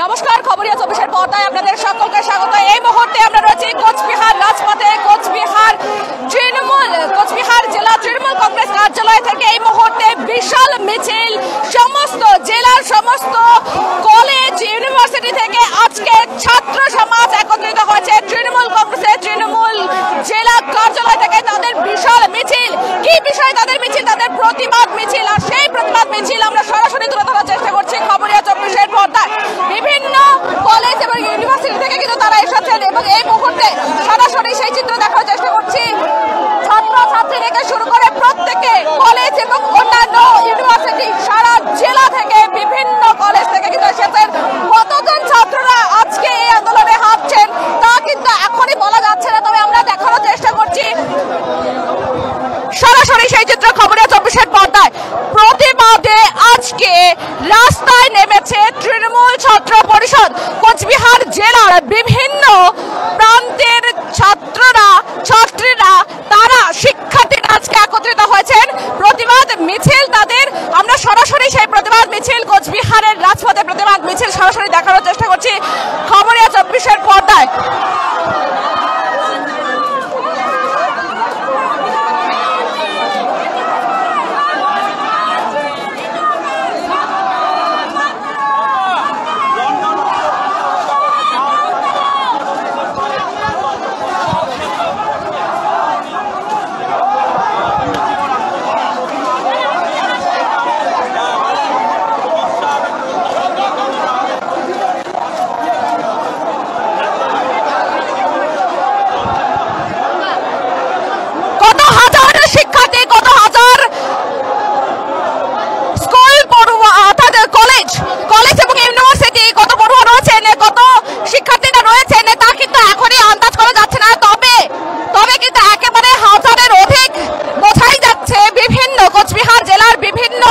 নমস্কার, খবরিয়া 24-এর পর্দায় আপনাদের সকলকে স্বাগত। এই মুহূর্তে আমরা রয়েছি কোচবিহার রাজপথে। কোচবিহার জেলা তৃণমূল কংগ্রেস কার্যালয় থেকে এই মুহূর্তে বিশাল মিছিল সমস্ত জেলার সমস্ত কলেজ ইউনিভার্সিটি থেকে আজকে ছাত্র সমাজ একত্রিত হয়েছে তৃণমূল কংগ্রেসের তৃণমূল জেলা কার্যালয় থেকে। তাদের বিশাল মিছিল, কি বিষয় তাদের মিছিল? তাদের প্রতিবাদ মিছিল। আর সেই প্রতিবাদ মিছিল আমরা সরাসরি তুলে ধরার চেষ্টা করছি খবরিয়া 24-এর পর্দায়। বিভিন্ন কলেজ এবং ইউনিভার্সিটি থেকে কিন্তু তারা এসেছেন এবং এই মুহূর্তে সরাসরি সেই চিত্র দেখার চেষ্টা করছি। ছাত্রছাত্রী থেকে শুরু করে প্রত্যেকে কলেজ এবং অন্যান্য ইউনিভার্সিটি সারা জেলা থেকে বিভিন্ন কলেজ থেকে কিন্তু এসেছেন। কতজন ছাত্ররা আজকে এই আন্দোলনে হাঁটছেন তা কিন্তু এখনই বলা যাচ্ছে না, তবে আমরা দেখানোর চেষ্টা করছি সরাসরি সেই চিত্র খবরিয়া 24-এর পর্দায়। প্রতিবাদে আজকে রাস্তায় নেমেছে তৃণমূল ছাত্র পরিষদ। কোচবিহার জেলার বিভিন্ন প্রান্তের ছাত্রীরা তারা শিক্ষার্থীরা আজকে একত্রিত হয়েছেন। প্রতিবাদ মিছিল তাদের, আমরা সরাসরি সেই প্রতিবাদ মিছিল কোচবিহারের রাজপথে প্রতিবাদ মিছিল সরাসরি দেখানোর চেষ্টা করছি খবরিয়া 24-এর পর্দায়। কলেজ এবং ইউনিভার্সিটি কত পড়ুয়া রয়েছেন, কত শিক্ষার্থীরা রয়েছেন তা কিন্তু এখনই আন্দাজ করা যাচ্ছে না। তবে কিন্তু একেবারে হাজারের অধিক বোঝাই যাচ্ছে বিভিন্ন কোচবিহার জেলার বিভিন্ন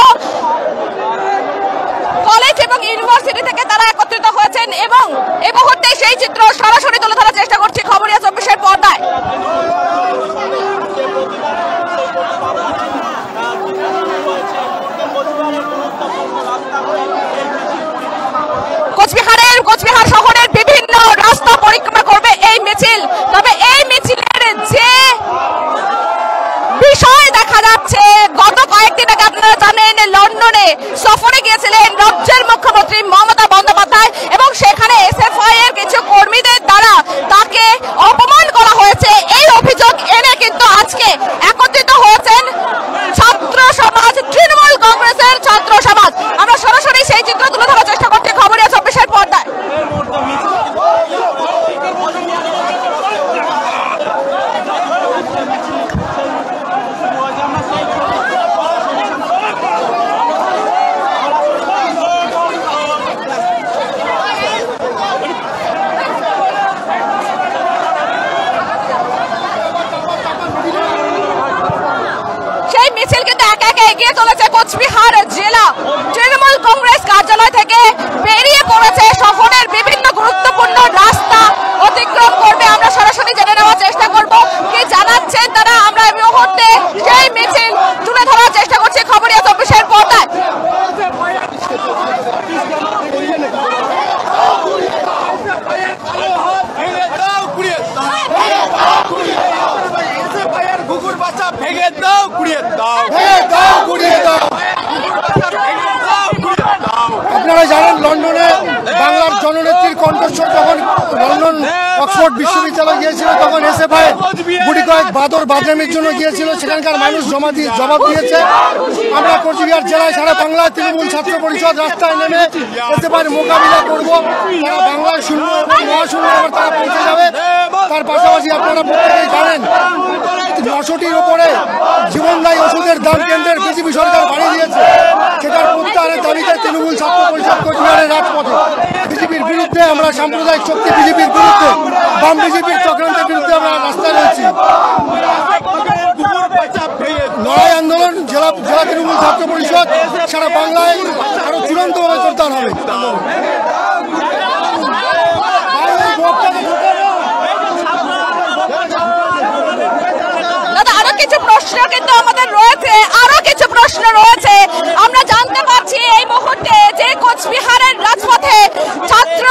কলেজ এবং ইউনিভার্সিটি থেকে তারা একত্রিত হয়েছেন এবং এই মুহূর্তে সেই চিত্র সরাসরি তুলে ধরার চেষ্টা করছি খবরিয়া 24-এর পর্দায়। কোচবিহার শহরের বিভিন্ন রাস্তা পরিক্রমা করবে এই মিছিল। তবে এই মিছিলের যে বিষয় দেখা যাচ্ছে, গত কয়েকদিন আগে আপনারা জানেন লন্ডনে সফরে গিয়েছিলেন রাজ্যের মুখ্যমন্ত্রী মমতা বন্দ্যোপাধ্যায় এবং সেখানে এসএফআই এর কিছু কর্মীদের দ্বারা তাকে অপমান করা হয়েছে। এই অভিযোগ এনে কিন্তু আজকে একত্রিত হয়েছেন ছাত্র সমাজ, তৃণমূল কংগ্রেসের ছাত্র সমাজ। আমরা সরাসরি সেই চিত্র তুলে ধরার চেষ্টা করছি খবরিয়া 24-এর পর্দায়। মিছিল কিন্তু একে একে এগিয়ে চলেছে কোচবিহার জেলা তৃণমূল কংগ্রেস কার্যালয় থেকে বেরিয়ে পড়েছে শহরের বিভিন্ন গুরুত্বপূর্ণ রাস্তা অতিক্রম করবে। আমরা সরাসরি জেনে নেওয়ার চেষ্টা করব কি জানাচ্ছেন তারা। আমরা এই মুহূর্তে সেই মিছিল তুলে ধরার চেষ্টা করছি খবরিয়া 24-এর পর্দায়। আপনারা জানেন লন্ডনে বাংলার জননেত্রীর কণ্ঠস্বর যখন লন্ডন অক্সফোর্ড বিশ্ববিদ্যালয় গিয়েছিল তখন এসএফআই গুটি কয়েক বাদর বাদরামির জন্য গিয়েছিল। সেখানকার মানুষ জবাব দিয়েছে। আমরা কোচবিহার জেলায় সারা বাংলায় তৃণমূল ছাত্র পরিষদ রাস্তায় নেমে এসএফআইয়ের মোকাবিলা করব। তারা বাংলায় শূন্য এবং মহাশূন্য আবার তারা পৌঁছে যাবে। তার পাশাপাশি আপনারা প্রত্যেকেই জানেন 900-টির উপরে জীবনদায়ী ওষুধের দাম কেন্দ্রের বিজেপি সরকার বাড়িয়ে দিয়েছে। সেটার প্রত্যাহারের দাবিতে তৃণমূল ছাত্র পরিষদ কোচবিহারের রাজপথে বিজেপির বিরুদ্ধে, আমরা সাম্প্রদায়িক শক্তি বিজেপির বিরুদ্ধে, বাম বিজেপির চক্রান্তের বিরুদ্ধে আমরা রাস্তায় রয়েছি। লড়াই আন্দোলন জেলা তৃণমূল ছাত্র পরিষদ সারা বাংলায় আরো চূড়ান্তভাবে জোরদার হবে। আরো কিছু প্রশ্ন কিন্তু আমাদের রয়েছে, আমরা জানতে পারছি এই মুহূর্তে যে কোচবিহারের রাজপথে ছাত্র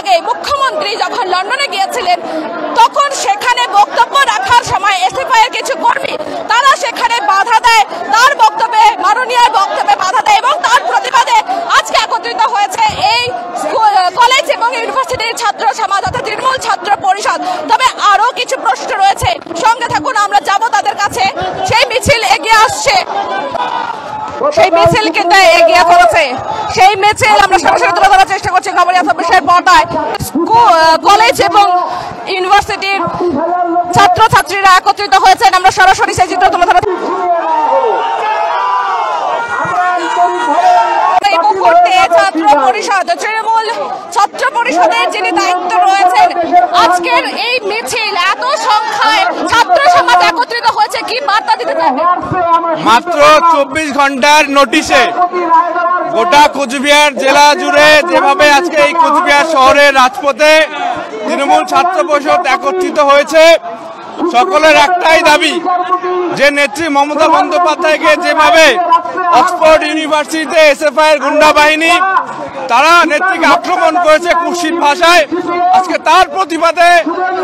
আগে মুখ্যমন্ত্রী যখন লন্ডনে গিয়েছিলেন তখন সেখানে বক্তব্য রাখার সময় এসএফআই এর কিছু কর্মী তারা সেখানে বাধা দেয়, তার বক্তব্যে মাননীয় বক্তব্যে বাধা দেয় এবং তার প্রতিবাদে আজকে একত্রিত হয়েছে এই কলেজ এবং ইউনিভার্সিটির ছাত্র সমাজ অর্থাৎ তৃণমূল ছাত্র পরিষদ। তবে আরো কিছু প্রশ্ন রয়েছে, সঙ্গে থাকুন, আমরা যাব তাদের কাছে। সেই মিছিল এগিয়ে আসছে, সেই মিছিল কিন্তু এগিয়ে করেছে, সেই মিছিল আমরা সরাসরি তুলে ধরার চেষ্টা করছি খবরিয়া ছাব্বিশের পর্দায়। কলেজ এবং ইউনিভার্সিটির ছাত্রছাত্রীরা একত্রিত হয়েছেন, আমরা সরাসরি সেই চিত্র তুলে ধরার ছাত্র পরিষদ তৃণমূল ছাত্র পরিষদের যিনি দায়িত্ব রয়েছেন আজকের এই মিছিল এত সংখ্যায় ছাত্র সমাজ একত্রিত হয়েছে, কি বার্তা দিতে চান? মাত্র 24 ঘন্টার নোটিশে গোটা কোচবিহার জেলা জুড়ে যেভাবে আজকে এই কোচবিহার শহরের রাজপথে তৃণমূল ছাত্র পরিষদ একত্রিত হয়েছে, সকলের একটাই দাবি যে নেত্রী মমতা বন্দ্যোপাধ্যায়কে যেভাবে অক্সফোর্ড ইউনিভার্সিটিতে এসএফআই এর গুন্ডা বাহিনী তারা নেত্রীকে আক্রমণ করেছে কুৎসিত ভাষায়, আজকে তার প্রতিবাদে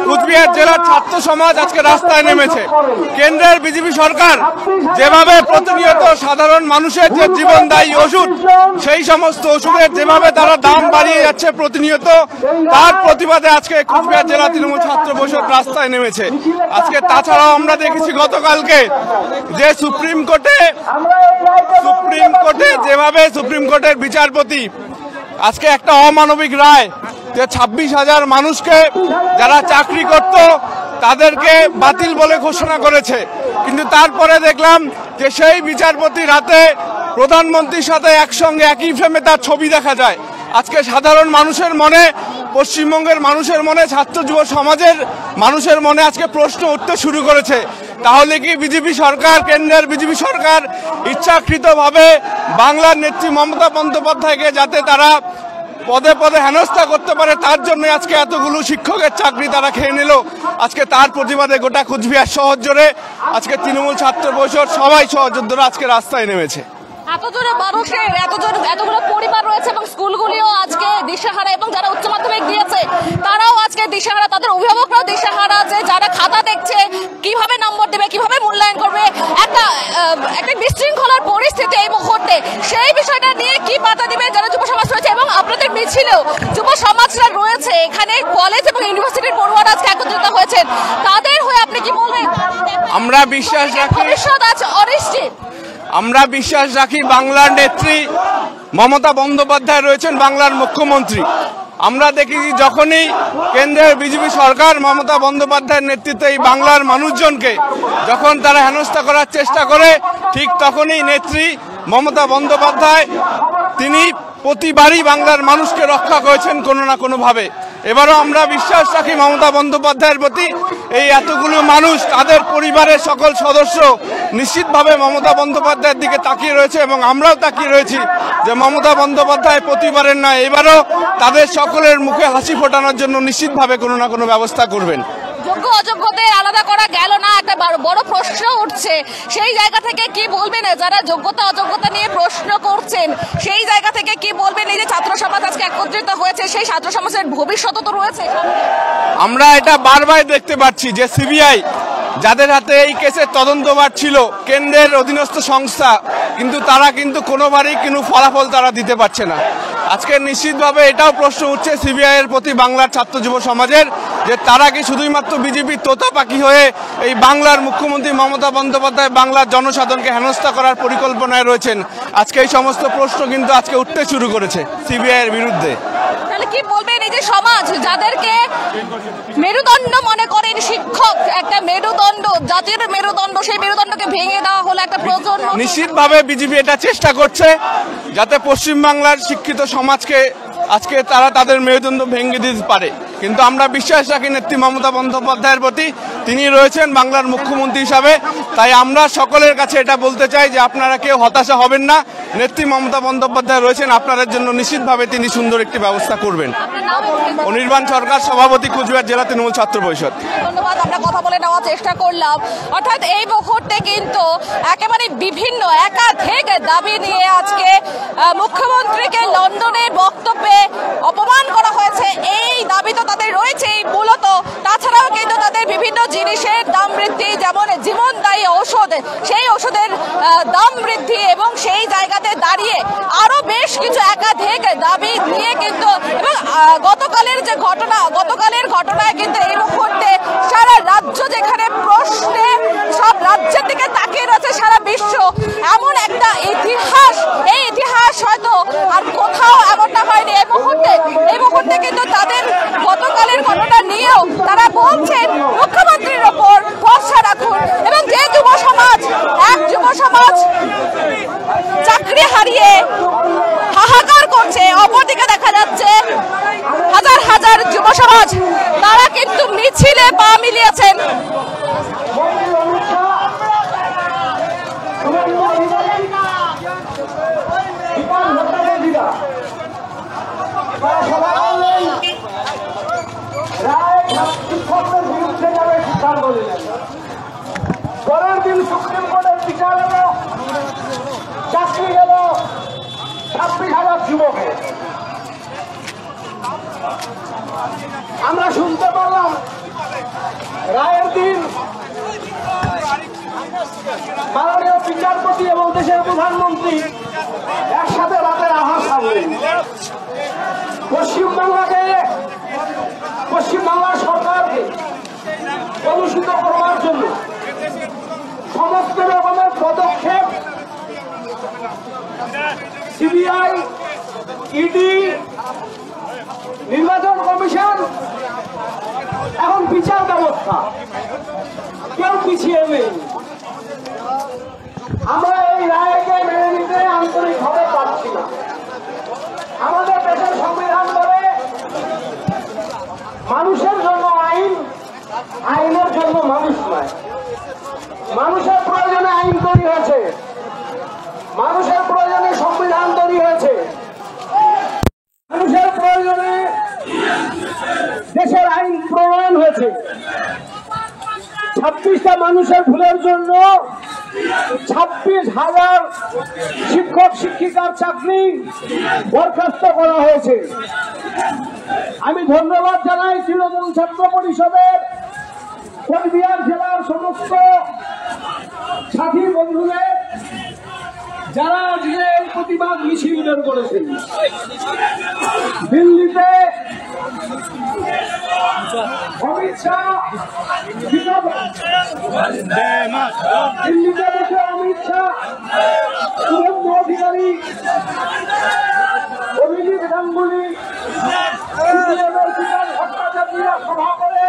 কোচবিহার জেলার ছাত্র সমাজ আজকে রাস্তায় নেমেছে। কেন্দ্রের বিজেপি সরকার যেভাবে প্রতিনিয়ত সাধারণ মানুষের যে জীবনদায়ী ওষুধ সেই সমস্ত ওষুধের যেভাবে তারা দাম বাড়িয়ে যাচ্ছে প্রতিনিয়ত, তার প্রতিবাদে আজকে কোচবিহার জেলা তৃণমূল ছাত্র পরিষদ রাস্তায় নেমেছে। আজকে তাছাড়াও আমরা দেখেছি গতকালকে যে সুপ্রিম কোর্টে যেভাবে সুপ্রিম কোর্টের বিচারপতি আজকে একটা অমানবিক রায় যে 26,000 মানুষকে যারা চাকরি করত তাদেরকে বাতিল বলে ঘোষণা করেছে, কিন্তু তারপরে দেখলাম যে সেই বিচারপতি রাতে প্রধানমন্ত্রীর সাথে একসঙ্গে একই ফ্রেমে তার ছবি দেখা যায়। আজকে সাধারণ মানুষের মনে, পশ্চিমবঙ্গের মানুষের মনে, ছাত্র যুব সমাজের মানুষের মনে আজকে প্রশ্ন উঠতে শুরু করেছে, তাহলে কি বিজেপি সরকার, কেন্দ্রের বিজেপি সরকার ইচ্ছাকৃতভাবে বাংলার নেত্রী মমতা বন্দ্যোপাধ্যায়কে যাতে তারা পদে পদে হেনস্থা করতে পারে তার জন্য আজকে এতগুলো শিক্ষকের চাকরি তারা খেয়ে নিল। আজকে তার প্রতিবাদে গোটা কোচবিহার শহর জুড়ে আজকে তৃণমূল ছাত্র পরিষদ সবাই সহযোদ্ধারা আজকে রাস্তায় নেমেছে। এতজনে মানুষের এতগুলো পরিবার রয়েছে এবং স্কুলগুলিও আজকে দিশেহারা এবং যারা উচ্চ মাধ্যমিক দিয়েছে তারাও আজকে দিশেহারা, তাদের অভিভাবকরাও দিশেহারা যে যারা খাতা দেখছে কিভাবে নম্বর দেবে, কিভাবে মূল্যায়ন করবে, একটা বিশৃঙ্খলার পরিস্থিতি এই মুহূর্তে। সেই বিষয়টা নিয়ে কি বার্তা দিবে যারা যুব সমাজ রয়েছে এবং আপনাদের মিছিলেও যুব সমাজরা রয়েছে, এখানে কলেজ এবং ইউনিভার্সিটির পড়ুয়ারা আজকে একত্রিত হয়েছেন, তাদের হয়ে আপনি কি বলবেন? আমরা বিশ্বাস রাখি ভবিষ্যৎ আছে অনিশ্চিত, আমরা বিশ্বাস রাখি বাংলার নেত্রী মমতা বন্দ্যোপাধ্যায় রয়েছেন বাংলার মুখ্যমন্ত্রী। আমরা দেখেছি যখনই কেন্দ্রের বিজেপি সরকার মমতা বন্দ্যোপাধ্যায়ের নেতৃত্বে এই বাংলার মানুষজনকে যখন তারা হেনস্থা করার চেষ্টা করে, ঠিক তখনই নেত্রী মমতা বন্দ্যোপাধ্যায় তিনি প্রতিবারই বাংলার মানুষকে রক্ষা করেছেন কোনো না কোনোভাবে। এবারও আমরা বিশ্বাস রাখি মমতা বন্দ্যোপাধ্যায়ের প্রতি, এই এতগুলো মানুষ তাদের পরিবারের সকল সদস্য নিশ্চিতভাবে মমতা বন্দ্যোপাধ্যায়ের দিকে তাকিয়ে রয়েছে এবং আমরাও তাকিয়ে রয়েছি যে মমতা বন্দ্যোপাধ্যায় প্রতিবারের নয়, এবারও তাদের সকলের মুখে হাসি ফোটানোর জন্য নিশ্চিতভাবে কোনো না কোনো ব্যবস্থা করবেন। যোগ্য অযোগ্যদের আলাদা করা গেল না, একটা বড় প্রশ্ন উঠছে, সেই জায়গা থেকে কি বলবেন যারা যোগ্যতা অযোগ্যতা নিয়ে প্রশ্ন করছেন, সেই জায়গা থেকে কি বলবেন? এই যে ছাত্র সমাজ আজকে একত্রিত হয়েছে, সেই ছাত্র সমাজের ভবিষ্যৎ তো রয়েছে। আমরা এটা বারবার দেখতে পাচ্ছি যে সিবিআই যাদের হাতে এই কেসের তদন্তভার ছিল, কেন্দ্রের অধীনস্থ সংস্থা, কিন্তু তারা কিন্তু কোনোবারই কোনো ফলাফল তারা দিতে পারছে না। আজকে নিশ্চিতভাবে এটাও প্রশ্ন উঠছে সিবিআই এর প্রতি বাংলার ছাত্র যুব সমাজের, যে তারা কি শুধুমাত্র বিজেপির তোতা পাখি হয়ে এই বাংলার মুখ্যমন্ত্রী মমতা বন্দ্যোপাধ্যায় বাংলার জনসাধারণকে হেনস্থা করার পরিকল্পনায় রয়েছেন। আজকে এই সমস্ত প্রশ্ন কিন্তু আজকে উঠতে শুরু করেছে সিবিআই এর বিরুদ্ধে। তাহলে কি বলবেন এই যে সমাজ যাদেরকে মেরুদণ্ড মনে করেন, শিক্ষক একটা মেরুদণ্ড, জাতির মেরুদণ্ড, সেই মেরুদণ্ডকে ভেঙে দেওয়া হলো একটা প্রজন্ম। নিশ্চিতভাবে বিজেপি এটা চেষ্টা করছে যাতে পশ্চিমবাংলার শিক্ষিত সমাজকে আজকে তারা তাদের মেরুদণ্ড ভেঙে দিতে পারে, কিন্তু আমরা বিশ্বাস রাখি নেত্রী মমতা বন্দ্যোপাধ্যায়ের প্রতি, তিনি রয়েছেন বাংলার মুখ্যমন্ত্রী হিসাবে। তাই আমরা সকলের কাছে এটা বলতে চাই যে আপনারা কেউ হতাশা হবেন না, নেত্রী মমতা বন্দ্যোপাধ্যায় রয়েছেন আপনাদের জন্য, নিশ্চিতভাবে তিনি সুন্দর একটি ব্যবস্থা করবেন। অনির্বাণ সরকার, সভাপতি, কোচবিহার জেলা তৃণমূল ছাত্র পরিষদ। ধন্যবাদ। আমরা কথা বলে নেওয়ার চেষ্টা করলাম, অর্থাৎ এই মুহূর্তে কিন্তু একেবারে বিভিন্ন একাধিক দাবি নিয়ে আজকে মুখ্যমন্ত্রীকে লন্ডনের বক্তব্যে অপমান করা হয়েছে। এই ওষুধ, সেই ওষুধের দাম বৃদ্ধি এবং সেই জায়গাতে দাঁড়িয়ে আরো বেশ কিছু একাধিক দাবি নিয়ে কিন্তু এবং গতকালের ঘটনায় কিন্তু এই মুহূর্তে সারা রাজ্য যেখানে প্রশ্নে সব রাজ্যের দিকে তাকিয়ে রয়েছে সারা বিশ্ব, এমন একটা ইতিহাস, এই ইতিহাস হয়তো আর কোথাও এমনটা হয়নি। এই মুহূর্তে কিন্তু তাদের গতকালের ঘটনা নিয়েও তারা বলছেন মুখ্যমন্ত্রীর ওপর ভরসা রাখুন এবং যে যুব সমাজ চাকরি হারিয়ে হাহাকার করছে, অপরদিকে দেখা যাচ্ছে হাজার হাজার যুব সমাজ তারা কিন্তু মিছিলে পা মিলিয়েছেন। পরের দিন সুপ্রিম কোর্টের বিচার হলো, চাকরি গেল 26,000 যুবকের। আমরা শুনতে পারলাম রায়ের দিন মাননীয় বিচারপতি এবং দেশের প্রধানমন্ত্রী একসাথে রাতের আহার সারলেন। পশ্চিমবাংলার সরকারকে কলুষিত করবার জন্য সমস্ত রকমের পদক্ষেপ সিবিআই, ইডি, নির্বাচন কমিশন, এখন বিচার ব্যবস্থা, কেউ পিছিয়ে নেই। আমরা এই রায়কে মেনে নিতে আন্তরিকভাবে পারছি না। আমাদের দেশের সংবিধান বলে মানুষের জন্য আইন, আইনের জন্য মানুষ নয়। মানুষের প্রয়োজনে আইন তৈরি হয়েছে, মানুষের প্রয়োজনে সংবিধান তৈরি হয়েছে, মানুষের প্রয়োজনে দেশের আইন প্রণয়ন হয়েছে। 26টা মানুষের ভুলের জন্য 26,000 শিক্ষক শিক্ষিকার চাকরি বরখাস্ত করা হয়েছে। আমি ধন্যবাদ জানাই তৃণমূল ছাত্র পরিষদের কোচবিহার জেলার সমস্ত সাথী বন্ধুদের, যারা আজকে এই প্রতিবাদ মিছিল বের করেছেন। দিল্লিতে অমিত শাহ, দিল্লিতে বসে অমিত শাহ, শুভেন্দু অধিকারী, অভিজিৎ গাঙ্গুলি, ভট্টাচার্যরা সভা করে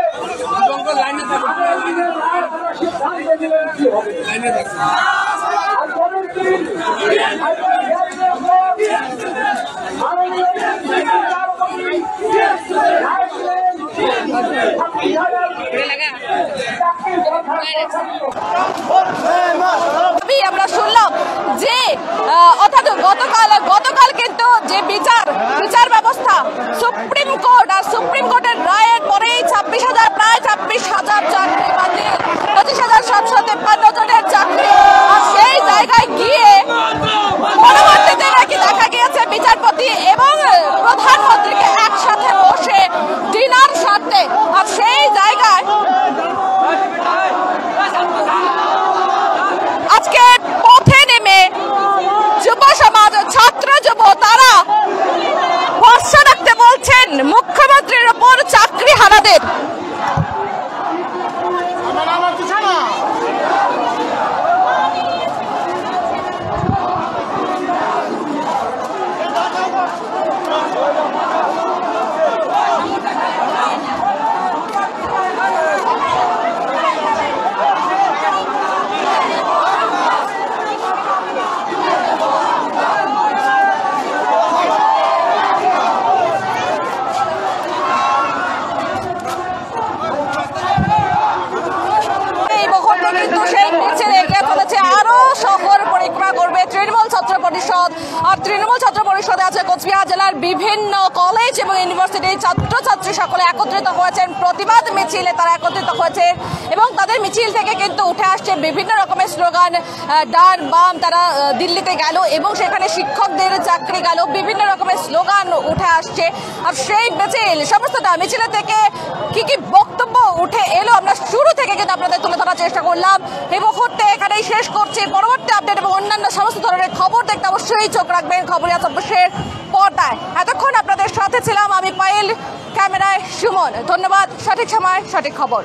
আগের দিনের রায় তারা সিদ্ধান্ত দিলেন কি হবে। আর পরের দিন আমরা শুনলাম যে অর্থাৎ গতকাল কিন্তু যে বিচার ব্যবস্থা সুপ্রিম কোর্ট আর সুপ্রিম কোর্টের রায়ের পরেই 26,000 প্রায় 26,000 চাকরি বাতিল, 25,753 জনের চাকরি। আর সেই জায়গায় গিয়ে পরবর্তীতে নাকি দেখা গিয়েছে বিচারপতি এবং প্রধানমন্ত্রীকে একসাথে বসে ডিনার সারতে। আর সেই জায়গায় আজকে পথে নেমে যুব সমাজ, ছাত্র যুব তারা ভরসা রাখতে বলছেন মুখ্যমন্ত্রীর ওপর চাকরি হারাদের। তৃণমূল ছাত্র পরিষদে আছে কোচবিহার জেলার বিভিন্ন কলেজ এবং ইউনিভার্সিটির ছাত্রছাত্রী সকলে একত্রিত হয়েছেন প্রতিবাদ মিছিলে। তারা একত্রিত হয়েছেন এবং তাদের মিছিল থেকে কিন্তু উঠে আসছে বিভিন্ন রকমের স্লোগান, ডান বাম। তারা দিল্লিতে গেল এবং সেখানে শিক্ষকদের চাকরি গেল, বিভিন্ন রকমের স্লোগান উঠে আসছে। আর সেই মিছিল, সমস্তটা মিছিলে থেকে কি বক্তব্য উঠে এলো আমরা শুরু থেকে কিন্তু আপনাদের তুলে ধরার চেষ্টা করলাম। এই মুহূর্তে এখানেই অবশ্যই চোখ রাখবেন খবরিয়া চব্বিশের পর্দায়। এতক্ষণ আপনাদের সাথে ছিলাম আমি পায়েল, ক্যামেরায় সুমন। ধন্যবাদ। সঠিক সময় সঠিক খবর।